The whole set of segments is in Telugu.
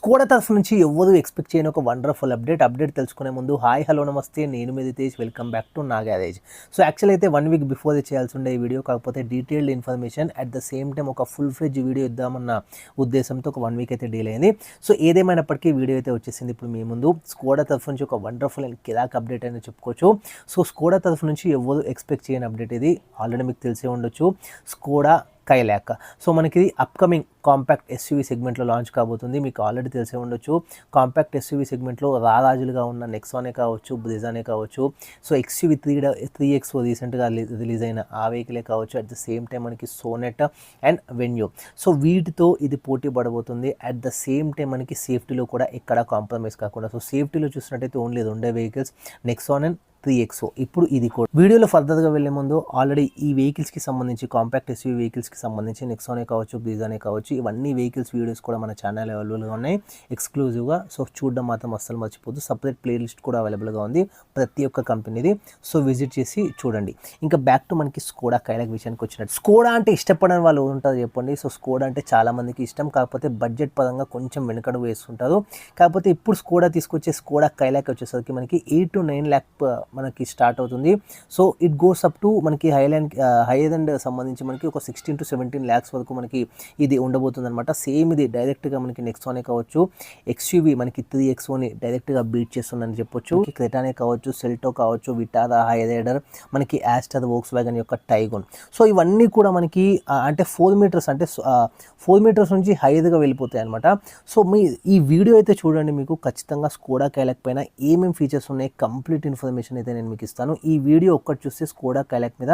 స్కోడా తరఫు నుంచి ఎవ్వరూ ఎక్స్పెక్ట్ చేయని ఒక వండర్ఫుల్ అప్డేట్ తెలుసుకునే ముందు హాయ్ హలో నమస్తే, నేను మీ రితేష్. వెల్కమ్ బ్యాక్ టు నా గ్యారేజ్. సో యాక్చువల్ అయితే 1 వీక్ బిఫోర్ చేయాల్సి ఉండే ఈ వీడియో, కాకపోతే detailed information at the same time ఒక ఫుల్ ఫ్లెడ్జ్ వీడియో ఇద్దామన్న ఉద్దేశంతో ఒక 1 వీక్ అయితే డీల్ అయింది. సో ఏదేమైనప్పటికీ వీడియో అయితే వచ్చేసింది ఇప్పుడు మీ ముందు. స్కోడా తరఫు నుంచి ఒక వండర్ఫుల్ అండ్ కిరాక్ అప్డేట్ అని చెప్పుకోవచ్చు. సో స్కోడా తరఫు నుంచి ఎవ్వరూ ఎక్స్పెక్ట్ చేయని అప్డేట్ ఇది. ఆల్రెడీ మీకు తెలిసే ఉండొచ్చు, స్కోడా కైలాక్. సో మనకి అప్కమింగ్ కాంపాక్ట్ ఎస్యూవీ సెగ్మెంట్లో లాంచ్ కాబోతుంది. మీకు ఆల్రెడీ తెలిసే ఉండొచ్చు, కాంపాక్ట్ ఎస్యూవీ సెగ్మెంట్లో రారాజులుగా ఉన్న నెక్సానే కావచ్చు, బ్రిజానే కావచ్చు, సో ఎక్స్యూవీ 3X రీసెంట్గా రిలీజ్ అయిన ఆ వెహికలే కావచ్చు, అట్ ద సేమ్ టైం మనకి సోనెట్ అండ్ వెన్యూ. సో వీటితో ఇది పోటీ పడబోతుంది. అట్ ద సేమ్ టైం మనకి సేఫ్టీలో కూడా ఎక్కడ కాంప్రమైజ్ కాకుండా, సో సేఫ్టీలో చూసినట్టయితే only 2 vehicles, Nexon and 3X. ఇప్పుడు ఇది కూడా వీడియోలో ఫర్దర్గా వెళ్ళే ముందు ఆల్రెడీ ఈ వెహికల్స్కి సంబంధించి, కాంపాక్ట్ ఎస్యూవీ వెహికల్స్కి సంబంధించి నెక్సానే కావచ్చు, బ్రిజానే కావచ్చు, ఇవన్నీ వెహికల్స్ వీడియోస్ కూడా మన ఛానల్ అవైలబుల్గా ఉన్నాయి ఎక్స్క్లూజివ్గా. సో చూడడం మాత్రం అస్సలు మర్చిపోద్దు. సపరేట్ ప్లేలిస్ట్ కూడా అవైలబుల్గా ఉంది ప్రతి ఒక్క కంపెనీది. సో విజిట్ చేసి చూడండి. ఇంకా బ్యాక్ టు మనకి స్కోడా కైలాక్ విషయానికి వచ్చినట్టు, స్కోడా అంటే ఇష్టపడని వాళ్ళు ఉంటారు చెప్పండి. సో స్కోడా అంటే చాలా మందికి ఇష్టం, కాకపోతే బడ్జెట్ పరంగా కొంచెం వెనుకడుగు వేస్తుంటారు. కాకపోతే ఇప్పుడు స్కోడా తీసుకొచ్చే స్కోడా కైలాక్ వచ్చేసరికి మనకి 8 to 9 lakh మనకి స్టార్ట్ అవుతుంది. So it goes up to మనకి హైయర్ అండ్ సంబంధించి మనకి ఒక 16 to 17 lakhs వరకు మనకి ఇది ఉండబోతుంది అనమాట. సేమ్ ఇది డైరెక్ట్గా మనకి నెక్సానే కావచ్చు, ఎక్స్యూవీ మనకి 3X1ని డైరెక్ట్గా బీట్ చేస్తుందని చెప్పొచ్చు. క్రెటానే కావచ్చు, సెల్టో కావచ్చు, విటారా, హైరైడర్, మనకి యాస్టర్, వోక్స్వ్యాగన్ యొక్క టైగోన్. సో ఇవన్నీ కూడా మనకి అంటే 4 meters అంటే 4 meters నుంచి హైర్గా వెళ్ళిపోతాయి అనమాట. సో ఈ వీడియో అయితే చూడండి, మీకు ఖచ్చితంగా స్కోడా కైలాక్ పైన ఏమేమి ఫీచర్స్ ఉన్నాయి కంప్లీట్ ఇన్ఫర్మేషన్ అయితే నేను మీకు ఇస్తాను. ఈ వీడియో ఒక్కటి చూస్తే స్కోడా కైలాక్ మీద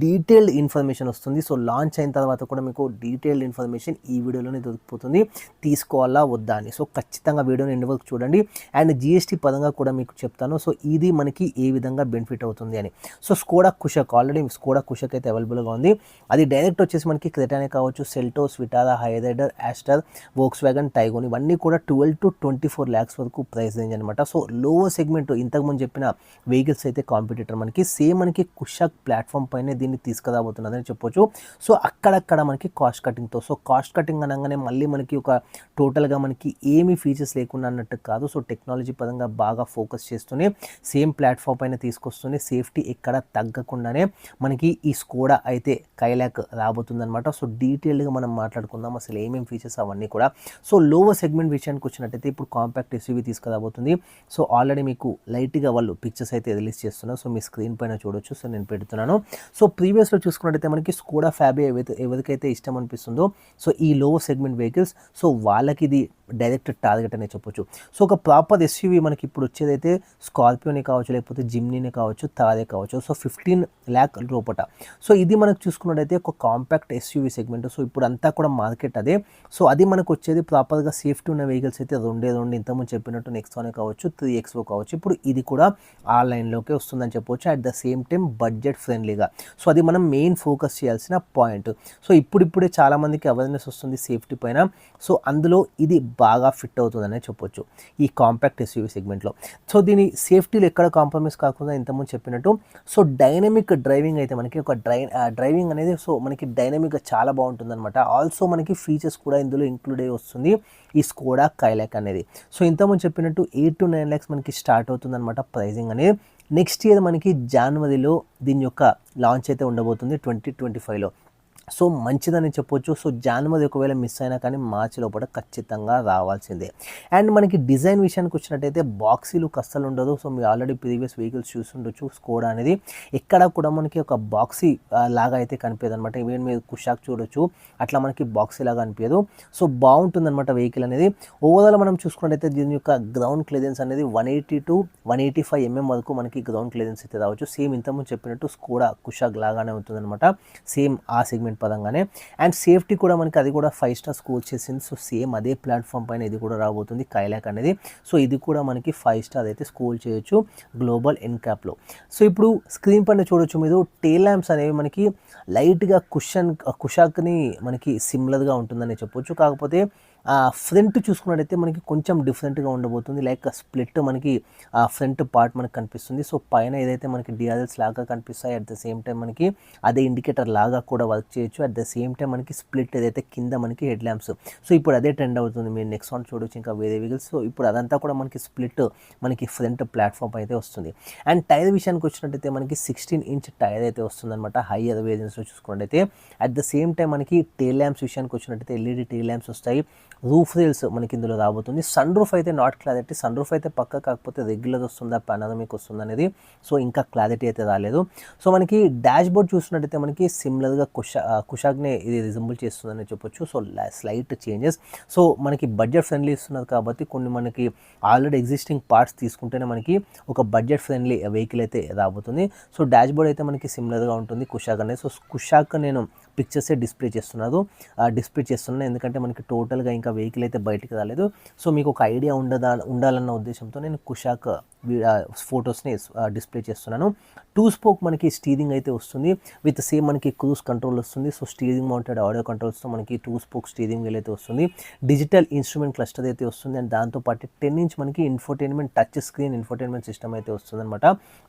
డీటెయిల్డ్ ఇన్ఫర్మేషన్ వస్తుంది. సో లాంచ్ అయిన తర్వాత కూడా మీకు డీటెయిల్డ్ ఇన్ఫర్మేషన్ ఈ వీడియోలోనే దొరికిపోతుంది, తీసుకోవాలా వద్దా అని. సో ఖచ్చితంగా వీడియోని ఎండ్ వరకు చూడండి. అండ్ జిఎస్టీ పరంగా కూడా మీకు చెప్తాను. సో ఇది మనకి ఏ విధంగా బెనిఫిట్ అవుతుంది అని. So Skoda Kushaq, already Skoda Kushaq అయితే అవైలబుల్గా ఉంది. అది డైరెక్ట్ వచ్చేసి మనకి క్రెటానే కావచ్చు, Seltos, Vitara, Hyryder, Astor, Volkswagen, Taigun, ఇవన్నీ కూడా 12 to 24 lakhs వరకు ప్రైస్ రేంజ్ అనమాట. సో లోవర్ సెగ్మెంట్ ఇంతకుముందు చెప్పిన వెహికల్స్ అయితే కాంపిటీటర్ మనకి సేమ్ మనకి కుషక్ ప్లాట్ఫామ్ పైన దీన్ని తీసుకురాబోతున్నదని చెప్పొచ్చు. సో అక్కడక్కడ మనకి కాస్ట్ కటింగ్తో, సో కాస్ట్ కటింగ్ అనగానే మళ్ళీ మనకి ఒక టోటల్గా మనకి ఏమీ ఫీచర్స్ లేకుండా అన్నట్టు కాదు. సో టెక్నాలజీ పరంగా బాగా ఫోకస్ చేస్తూనే సేమ్ ప్లాట్ఫామ్ పైన తీసుకొస్తూనే సేఫ్టీ ఎక్కడ తగ్గకుండానే మనకి ఈ స్కోడా అయితే కైలాక్ రాబోతుందన్నమాట. సో డీటెయిల్డ్గా మనం మాట్లాడుకుందాం అసలు ఏమేమి ఫీచర్స్ అవన్నీ కూడా. సో లోవర్ సెగ్మెంట్ విషయానికి వచ్చినట్టయితే ఇప్పుడు కాంపాక్ట్ ఎస్యూవీ తీసుకురాబోతుంది. సో ఆల్రెడీ మీకు లైట్గా వాళ్ళు పిక్చర్స్ అయితే రిలీజ్ చేస్తున్నారు. సో మీ స్క్రీన్ పైన చూడొచ్చు. సో నేను పెడుతున్నాను. సో ప్రీవియస్లో చూసుకున్నట్టయితే మనకి స్కోడా ఫ్యాబియా ఎవరికైతే ఇష్టం అనిపిస్తుందో, సో ఈ లోవర్ సెగ్మెంట్ వెహికల్స్, సో వాళ్ళకి ఇది డైరెక్ట్ టార్గెట్ అనే చెప్పొచ్చు. సో ఒక ప్రాపర్ ఎస్యూవీ మనకి ఇప్పుడు వచ్చేదైతే స్కార్పియోనే కావచ్చు, లేకపోతే జిమ్నీనే కావచ్చు, తారే కావచ్చు. సో 15 lakh లోపట. సో ఇది మనకు చూసుకున్నట్టయితే ఒక కాంపాక్ట్ ఎస్యూవీ సెగ్మెంట్. సో ఇప్పుడు అంతా కూడా మార్కెట్ అదే. సో అది మనకు వచ్చేది ప్రాపర్గా సేఫ్టీ ఉన్న వెహికల్స్ అయితే 2 ఇంతకుముందు చెప్పినట్టు నెక్సానే కావచ్చు, 3X కావచ్చు. ఇప్పుడు ఇది కూడా ఆ లైన్లోకి వస్తుందని చెప్పవచ్చు. At the same time budget ఫ్రెండ్లీగా. సో అది మనం మెయిన్ ఫోకస్ చేయాల్సిన పాయింట్. సో ఇప్పుడిప్పుడే చాలామందికి అవేర్నెస్ వస్తుంది సేఫ్టీ పైన. సో అందులో ఇది బాగా ఫిట్ అవుతుందనే చెప్పొచ్చు ఈ కాంపాక్ట్ ఎస్యూవీ సెగ్మెంట్లో. సో దీని సేఫ్టీలో ఎక్కడ కాంప్రమైజ్ కాకుండా ఇంతకుముందు చెప్పినట్టు, సో డైనమిక్ డ్రైవింగ్ అయితే మనకి ఒక డ్రైవింగ్ అనేది సో మనకి డైనమిక్గా చాలా బాగుంటుందన్నమాట. ఆల్సో మనకి ఫీచర్స్ కూడా ఇందులో ఇంక్లూడ్ అయ్యి వస్తుంది ఈ స్కోడా కైలాక్ అనేది. సో ఇంతకుముందు చెప్పినట్టు 8 to 9 lakhs మనకి స్టార్ట్ అవుతుందన్నమాట ప్రైజింగ్ అనేది. నెక్స్ట్ ఇయర్ మనకి జనవరిలో దీని యొక్క లాంచ్ అయితే ఉండబోతుంది 2025లో. సో మంచిదని చెప్పొచ్చు. సో జనవరి ఒకవేళ మిస్ అయినా కానీ మార్చి లోపల ఖచ్చితంగా రావాల్సిందే. అండ్ మనకి డిజైన్ విషయానికి వచ్చినట్టయితే బాక్సీ లుక్ అస్సలు ఉండదు. సో మీరు ఆల్రెడీ ప్రీవియస్ వెహికల్స్ చూస్తుండొచ్చు. స్కోడా అనేది ఎక్కడ కూడా మనకి ఒక బాక్సీ లాగా అయితే కనిపించదు అనమాట. ఈవెన్ మీరు కుషాక్ చూడొచ్చు, అట్లా మనకి బాక్సీ లాగా అనిపించదు. సో బాగుంటుంది అనమాట వెహికల్ అనేది. ఓవరాల్ మనం చూసుకున్నట్టయితే దీని యొక్క గ్రౌండ్ క్లియరెన్స్ అనేది 180 to 185 mm వరకు మనకి గ్రౌండ్ క్లియరెన్స్ అయితే రావచ్చు. సేమ్ ఇంతకుముందు చెప్పినట్టు స్కోడా కుషాక్ లాగానే ఉంటుంది అనమాట, సేమ్ ఆ సెగ్మెంట్ పరంగానే. అండ్ సేఫ్టీ కూడా మనకి అది కూడా 5 stars స్కోర్ చేసింది. సో సేమ్ అదే ప్లాట్ఫామ్ పైన ఇది కూడా రాబోతుంది కైలాక్ అనేది. సో ఇది కూడా మనకి 5 stars అయితే స్కోర్ చేయొచ్చు గ్లోబల్ ఎన్క్యాప్లో. సో ఇప్పుడు స్క్రీన్ పైన చూడొచ్చు మీరు, టేల్ ల్యాంప్స్ అనేవి మనకి లైట్గా కుషాక్ని మనకి సిమిలర్గా ఉంటుందని చెప్పొచ్చు. కాకపోతే ఫ్రంట్ చూసుకున్నట్టయితే మనకి కొంచెం డిఫరెంట్గా ఉండబోతుంది. లైక్ స్ప్లిట్ మనకి ఫ్రంట్ పార్ట్ మనకి కనిపిస్తుంది. సో పైన ఏదైతే మనకి డిఆర్ఎల్స్ లాగా కనిపిస్తాయి, అట్ ద సేమ్ టైం మనకి అదే ఇండికేటర్ లాగా కూడా వర్క్ చేయొచ్చు. అట్ ద సేమ్ టైం మనకి స్ప్లిట్ ఏదైతే కింద మనకి హెడ్ ల్యాంప్స్, సో ఇప్పుడు అదే ట్రెండ్ అవుతుంది. మీరు నెక్సాన్ చూడొచ్చు, ఇంకా వేరే వెహికల్స్. సో ఇప్పుడు అదంతా కూడా మనకి స్ప్లిట్ మనకి ఫ్రంట్ ప్లాట్ఫామ్ అయితే వస్తుంది. అండ్ టైర్ విషయానికి వచ్చినట్టయితే మనకి 16 ఇంచ్ టైర్ అయితే వస్తుందన్నమాట హైయర్ వేరియంట్స్లో చూసుకున్నట్టయితే. అట్ ద సేమ్ టైం మనకి టెయిల్ ల్యాంప్స్ విషయానికి వచ్చినట్టయితే ఎల్ఈడి టెయిల్ ల్యాంప్స్ వస్తాయి. రూఫ్ రైల్స్ మనకి ఇందులో రాబోతుంది. సన్ రూఫ్ అయితే నాట్ క్లారిటీ, సన్ రూఫ్ అయితే పక్క, కాకపోతే రెగ్యులర్ వస్తుందా పానోరమిక్ వస్తుందా అనేది సో ఇంకా క్లారిటీ అయితే రాలేదు. సో మనకి డాష్ బోర్డ్ చూసినట్టయితే మనకి సిమిలర్గా కుషాక్నే ఇది రిజంబుల్ చేస్తుందని చెప్పొచ్చు. So slight changes. సో మనకి బడ్జెట్ ఫ్రెండ్లీ ఇస్తున్నారు కాబట్టి కొన్ని మనకి ఆల్రెడీ ఎగ్జిస్టింగ్ పార్ట్స్ తీసుకుంటేనే మనకి ఒక బడ్జెట్ ఫ్రెండ్లీ వెహికల్ అయితే రాబోతుంది. సో డాష్ బోర్డ్ అయితే మనకి సిమిలర్గా ఉంటుంది కుషాక్ అనేది. సో కుషాక్ నేను పిక్చర్సే డిస్ప్లే చేస్తున్నాను ఎందుకంటే మనకి టోటల్గా ఇంకా వెహికల్ అయితే బయటికి రాలేదు. సో మీకు ఒక ఐడియా ఉండాలన్న ఉద్దేశంతో నేను కుషాక్ ఫొటోస్ని డిస్ప్లే చేస్తున్నాను. 2 స్పోక్ మనకి స్టీరింగ్ అయితే వస్తుంది విత్ సేమ్ మనకి క్రూజ్ కంట్రోల్ వస్తుంది. సో స్టీరింగ్ మౌంటెడ్ ఆడియో కంట్రోల్స్తో మనకి 2 స్పోక్ స్టీరింగ్ వీల్ అయితే వస్తుంది. డిజిటల్ ఇన్స్ట్రుమెంట్ క్లస్టర్ అయితే వస్తుంది. అండ్ దాంతోపాటు 10 ఇంచ్ మనకి infotainment touch screen infotainment system అయితే వస్తుంది అనమాట.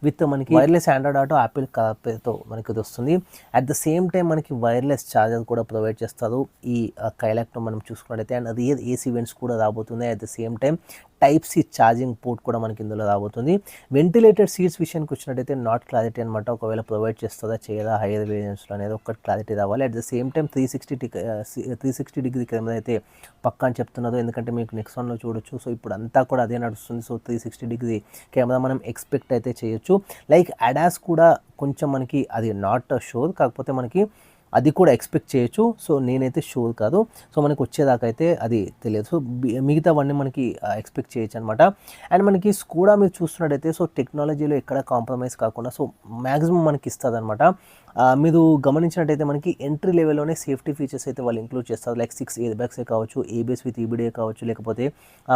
విత్ మనకి వైర్లెస్ ఆండ్రాయిడ్ ఆటో యాపిల్ కార్ప్లేతో మనకి ఇది వస్తుంది. అట్ ద సేమ్ టైం మనకి వైర్లెస్ ఛార్జర్ కూడా ప్రొవైడ్ చేస్తారు ఈ కైలాక్లో మనం చూసుకున్నట్టయితే. అండ్ రియర్ ఏసీ వెంట్స్ కూడా రాబోతుంది. At the same time type C charging port కూడా మనకి ఇందులో రాబోతుంది. వెంటిలేటెడ్ సీట్స్ విషయానికి వచ్చినట్టయితే నాట్ క్లారిటీ అనమాట. ఒకవేళ ప్రొవైడ్ చేస్తుందా చేయదా హైయర్ వేరియంట్స్లో అనేది ఒక్కటి క్లారిటీ రావాలి. At the same time 360 degree camera అయితే పక్కా అని చెప్తున్నారు, ఎందుకంటే మీకు నెక్సాన్లో చూడొచ్చు. సో ఇప్పుడు అంతా కూడా అదే నడుస్తుంది. సో 360 డిగ్రీ కెమెరా మనం ఎక్స్పెక్ట్ అయితే చేయొచ్చు. లైక్ అడాస్ కూడా కొంచెం మనకి అది నాట్ షూర్, కాకపోతే మనకి అది కూడా ఎక్స్పెక్ట్ చేయొచ్చు. సో నేనైతే షూర్ కాదు. సో మనకి వచ్చేదాకా అయితే అది తెలియదు. సో మిగతావన్నీ మనకి ఎక్స్పెక్ట్ చేయొచ్చు అనమాట. అండ్ మనకి స్కోడా మీరు చూస్తున్నట్టయితే సో టెక్నాలజీలో ఎక్కడ కాంప్రమైజ్ కాకుండా సో మ్యాక్సిమం మనకి ఇస్తుంది అనమాట. మీరు గమనించినట్టయితే మనకి ఎంట్రీ లెవెల్లోనే సేఫ్టీ ఫీచర్స్ అయితే వాళ్ళు ఇంక్లూడ్ చేస్తారు. లైక్ 6 ఎయిర్ బ్యాగ్సే కావచ్చు, ఏబిఎస్ విత్ ఈబిడిఏ కావచ్చు, లేకపోతే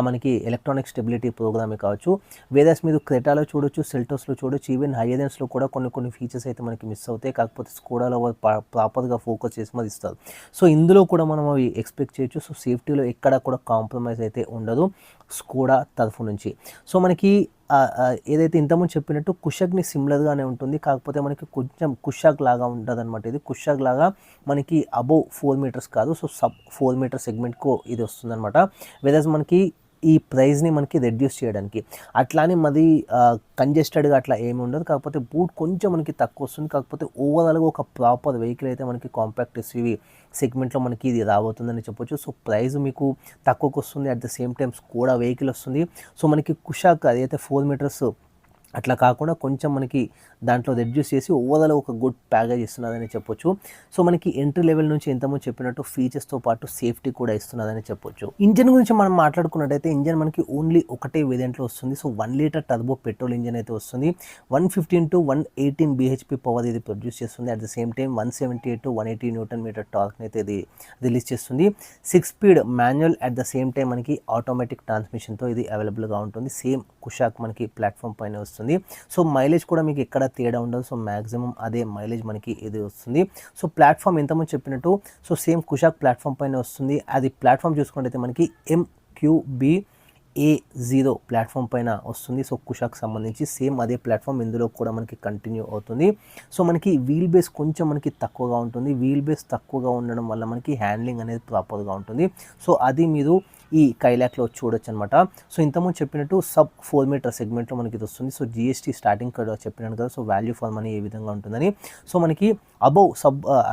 మనకి ఎలక్ట్రానిక్ స్టెబిలిటీ ప్రోగ్రామే కావచ్చు. వేరేస్ మీరు క్రెటాలో చూడొచ్చు, సెల్టోస్లో చూడొచ్చు, ఈవెన్ హైయరెన్స్లో కూడా కొన్ని ఫీచర్స్ అయితే మనకి మిస్ అవుతాయి. కాకపోతే స్కోడాలో ప్రాపర్గా ఫోకస్ చేసి మరి ఇస్తారు. సో ఇందులో కూడా మనం అవి ఎక్స్పెక్ట్ చేయొచ్చు. సో సేఫ్టీలో ఎక్కడ కూడా కాంప్రమైజ్ అయితే ఉండదు స్కోడా తరఫు నుంచి. సో మనకి ఏదైతే ఇంతకుముందు చెప్పినట్టు కుషాక్ని సిమిలర్గానే ఉంటుంది, కాకపోతే మనకి కొంచెం కుషాక్ లాగా ఉంటుంది అనమాట. ఇది కుషాక్ లాగా మనకి అబోవ్ 4 మీటర్స్ కాదు, సో సబ్ 4 మీటర్ సెగ్మెంట్కు ఇది వస్తుంది అనమాట. వెదర్స్ మనకి ఈ ప్రైస్ని మనకి రెడ్యూస్ చేయడానికి అట్లానే మరి కంజెస్టెడ్గా అట్లా ఏమి ఉండదు. కాకపోతే బూట్ కొంచెం మనకి తక్కువ వస్తుంది. కాకపోతే ఓవరాల్గా ఒక ప్రాపర్ వెహికల్ అయితే మనకి కాంపాక్ట్ ఎస్యూవీ సెగ్మెంట్లో మనకి ఇది రాబోతుందని చెప్పొచ్చు. సో ప్రైస్ మీకు తక్కువకు వస్తుంది. అట్ ద సేమ్ టైమ్స్ కూడా వెహికల్ వస్తుంది. సో మనకి కుషాక్ అదైతే 4 మీటర్స్ అట్లా కాకుండా కొంచెం మనకి దాంట్లో రెడ్యూస్ చేసి ఓవరాల్ ఒక గుడ్ ప్యాకేజ్ ఇస్తున్నదని చెప్పొచ్చు. సో మనకి ఎంట్రీ లెవెల్ నుంచి ఎంతమంది చెప్పినట్టు ఫీచర్స్తో పాటు సేఫ్టీ కూడా ఇస్తున్నదని చెప్పొచ్చు. ఇంజన్ గురించి మనం మాట్లాడుకున్నట్టయితే ఇంజన్ మనకి ఓన్లీ ఒకటే వేరియంట్లో వస్తుంది. So 1 litre turbo petrol engine అయితే వస్తుంది. 115 to 118 bhp పవర్ ఇది ప్రొడ్యూస్ చేస్తుంది. At the same time 178 to 180 newton metre టార్క్ని అయితే ఇది రిలీజ్ చేస్తుంది. 6 speed manual, at the same time మనకి ఆటోమేటిక్ ట్రాన్స్మిషన్తో ఇది అవైలబుల్గా ఉంటుంది. సేమ్ కుషాక్ మనకి ప్లాట్ఫామ్ పైన వస్తుంది. సో మైలేజ్ కూడా మీకు ఎక్కడ తేడా ఉండదు. సో మ్యాక్సిమం అదే మైలేజ్ మనకి ఇది వస్తుంది. సో ప్లాట్ఫామ్ ఎంతమంది చెప్పినట్టు సో సేమ్ కుషాక్ ప్లాట్ఫామ్ పైన వస్తుంది. అది ప్లాట్ఫామ్ చూసుకుంటే మనకి MQB-A0 ప్లాట్ఫామ్ పైన వస్తుంది. సో కుషాక్ సంబంధించి సేమ్ అదే ప్లాట్ఫామ్ ఇందులో కూడా మనకి కంటిన్యూ అవుతుంది. సో మనకి వీల్ బేస్ కొంచెం మనకి తక్కువగా ఉంటుంది. వీల్ బేస్ తక్కువగా ఉండడం వల్ల మనకి హ్యాండ్లింగ్ అనేది ప్రాపర్గా ఉంటుంది. సో అది మీరు ఈ కైలాక్లో చూడొచ్చు అనమాట. సో ఇంతకుముందు చెప్పినట్టు సబ్ 4 మీటర్ సెగ్మెంట్లో మనకి ఇది వస్తుంది. సో జిఎస్టీ స్టార్టింగ్ చెప్పినాను కదా, సో వాల్యూ ఫర్ మనీ ఏ విధంగా ఉంటుందని. సో మనకి అబౌవ్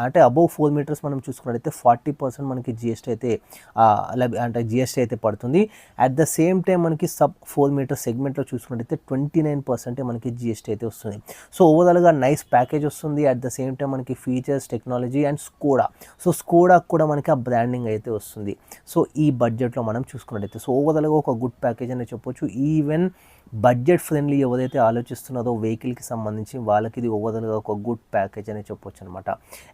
అంటే అబౌవ్ 4 మీటర్స్ మనం చూసుకున్నట్టయితే 40% మనకి జిఎస్టీ అయితే అంటే జిఎస్టీ అయితే పడుతుంది. అట్ ద సేమ్ టైం మనకి సబ్ 4 మీటర్ సెగ్మెంట్లో చూసుకున్నట్టయితే 29% మనకి జిఎస్టీ అయితే వస్తుంది. సో ఓవరాల్గా నైస్ ప్యాకేజ్ వస్తుంది. అట్ ద సేమ్ టైం మనకి features, technology and Skoda. So Skoda కూడా మనకి ఆ బ్రాండింగ్ అయితే వస్తుంది. సో ఈ బడ్జెట్లో మనం చూసుకున్నట్టయితే సో ఓవరాల్గా ఒక గుడ్ ప్యాకేజ్ అని చెప్పొచ్చు. ఈవెన్ బడ్జెట్ ఫ్రెండ్లీ ఎవరైతే ఆలోచిస్తున్నారో వెహికల్కి సంబంధించి వాళ్ళకి ఇది ఓవరాల్గా ఒక గుడ్ ప్యాకేజ్ అని చెప్పొచ్చు అనమాట.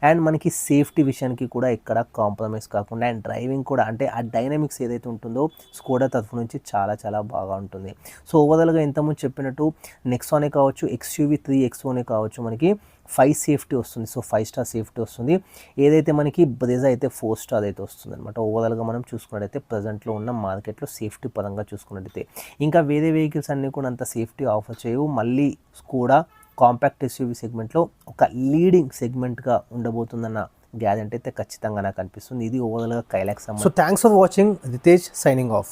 అండ్ మనకి సేఫ్టీ విషయానికి కూడా ఎక్కడ కాంప్రమైజ్ కాకుండా అండ్ డ్రైవింగ్ కూడా అంటే ఆ డైనమిక్స్ ఏదైతే ఉంటుందో స్కోడా తరఫు నుంచి చాలా చాలా బాగా ఉంటుంది. సో ఓవరాల్గా ఇంతకుముందు చెప్పినట్టు నెక్సానే కావచ్చు, XUV 3XOనే కావచ్చు, మనకి 5 సేఫ్టీ వస్తుంది. సో 5 స్టార్ సేఫ్టీ వస్తుంది. ఏదైతే మనకి బ్రెజా అయితే 4 స్టార్ అయితే వస్తుంది అనమాట. ఓవరాల్గా మనం చూసుకున్నట్టయితే ప్రజెంట్లో ఉన్న మార్కెట్లో సేఫ్టీ పరంగా చూసుకున్నట్టయితే ఇంకా వేరే వెహికల్స్ అన్నీ కూడా అంత సేఫ్టీ ఆఫర్ చేయవు. మళ్ళీ కూడా కాంపాక్ట్ ఎస్యూవీ సెగ్మెంట్లో ఒక లీడింగ్ సెగ్మెంట్గా ఉండబోతుందన్న గ్యారెంటీ అయితే ఖచ్చితంగా నాకు అనిపిస్తుంది. ఇది ఓవరాల్గా కైలాక్ సంబంధించి. So thanks for watching. Ritesh signing of.